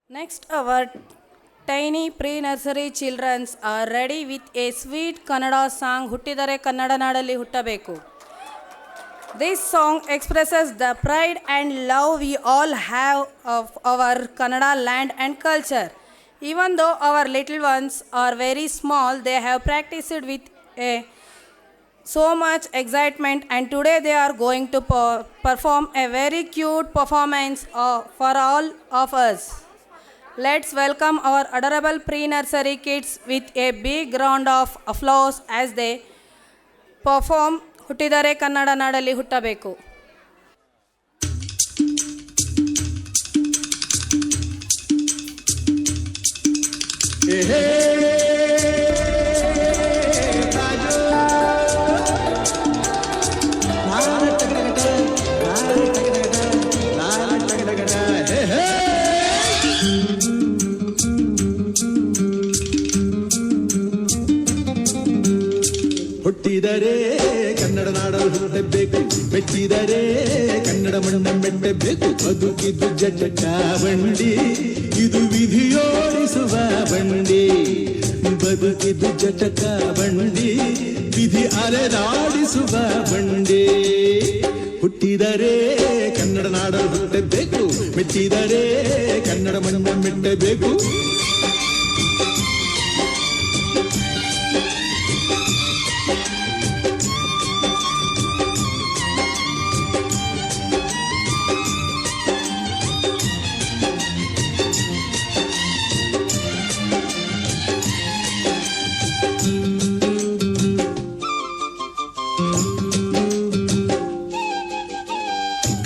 Next, our tiny pre-nursery children are ready with a sweet Kannada song, ಹುಟ್ಟಿದರೆ ಕನ್ನಡ ನಾಡಲ್ಲಿ ಹುಟ್ಟಬೇಕು. This song expresses the pride and love we all have of our Kannada land and culture. Even though our little ones are very small, they have practiced with so much excitement, and today they are going to perform a very cute performance for all of us. Let's welcome our adorable pre-nursery kids with a big round of applause as they perform ಹುಟ್ಟಿದರೆ ಕನ್ನಡ ನಾಡಲ್ಲಿ ಹುಟ್ಟಬೇಕು. ಹುಟ್ಟಿದರೆ ಕನ್ನಡ ನಾಡಲು ಹುಟ್ಟಬೇಕು, ಮೆಚ್ಚಿದರೆ ಕನ್ನಡ ಮಣ್ಣ ಮೆಟ್ಟಬೇಕು. ಬದುಕಿದ್ದು ಜಟಕ ಬಂಡಿ, ಇದು ವಿಧಿಯೋಡಿಸುವ ಬಂಡಿ. ಬದುಕಿದ್ದು ಜಟಕ ಬಂಡಿ, ವಿಧಿ ಅಲೆದಾಡಿಸುವ ಬಂಡಿ. ಹುಟ್ಟಿದರೆ ಕನ್ನಡ ನಾಡಲು ಹುಟ್ಟಬೇಕು, ಮೆಚ್ಚಿದರೆ ಕನ್ನಡ ಮಣ್ಣ ಮೆಟ್ಟಬೇಕು.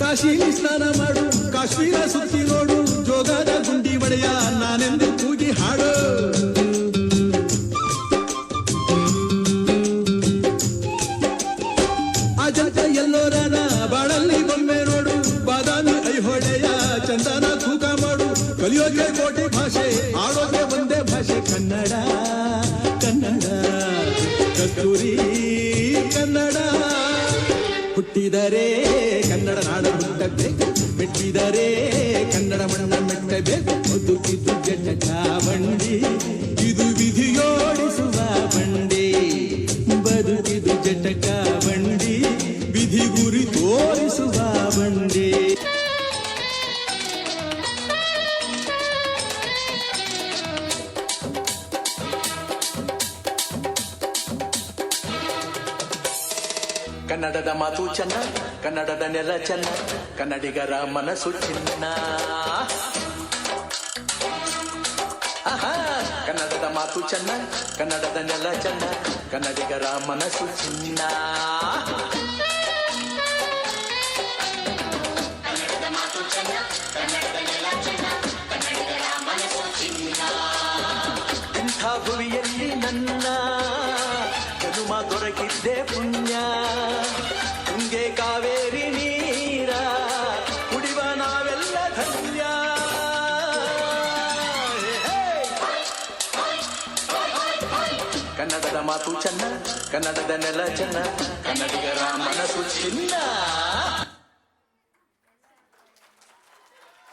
ಕಾಶಿ ಸ್ನಾನ ಮಾಡು, ಕಾಶ್ಮೀರ ಸುತ್ತಿ ನೋಡು, ಜೋಗದ ಗುಂಡಿ ಒಡೆಯ ನಾನೆಂದು ಕೂಗಿ ಹಾಡು. ಅಜಂತ ಎಲ್ಲೋರನ ಬಾಳಲ್ಲಿ ಬೊಮ್ಮೆ ನೋಡು, ಬಾದಾಮಿ ಐಹೊಳೆಯ ಚಂದನ ತೂಕ ಮಾಡು. ಕಲಿಯೋಕೆ ಕೋಟಿ ಭಾಷೆ, ಆಡೋಕೆ ಒಂದೇ ಭಾಷೆ ಕನ್ನಡ. ಕನ್ನಡ ಕಸ್ತೂರಿ ಕನ್ನಡ. ಹುಟ್ಟಿದರೆ ಕನ್ನಡ ನಾಡು ಹುಟ್ಟಬೇಕು, ಮೆಟ್ಟಿದರೆ ಕನ್ನಡ ಮಣ್ಣ ಮೆಟ್ಟಬೇಕು. ಬದುಕಿದ್ದು ಜಟಕ ಬಂಡಿ, ಇದು ವಿಧಿಯೋಡಿಸುವ ಬಂಡಿ. ಬದುಕಿದ್ದು ಜಟಕ ಬಂಡಿ, ವಿಧಿ ಗುರಿ ತೋರಿಸುವ ಬಂಡಿ. ಕನ್ನಡದ ಮಾತು ಚೆನ್ನ, ಕನ್ನಡದ ನೆಲ ಚೆನ್ನ, ಕನ್ನಡಿಗರ ಮನಸ್ಸು ಚಿನ್ನ. ಕನ್ನಡದ ಮಾತು ಚೆನ್ನ, ಕನ್ನಡದ ನೆಲ ಚೆನ್ನ, ಕನ್ನಡಿಗರ ಮನಸ್ಸು ಚಿನ್ನ. ಇಂಥ ಭುವಿಯಲ್ಲಿ ನನ್ನ ಜನುಮ ದೊರಕಿದ್ದೆ ಪುಣ್ಯ. ತುಂಗೆ ಕಾವೇರಿ ನೀರ ಕುಡಿವ ನಾವೆಲ್ಲ ಧನ್ಯ. ಕನ್ನಡದ ಮಾತು ಚೆನ್ನ, ಕನ್ನಡದ ನೆಲ ಚೆನ್ನ, ಕನ್ನಡಿಗರ ಮನಸ್ಸು ಚಿನ್ನ.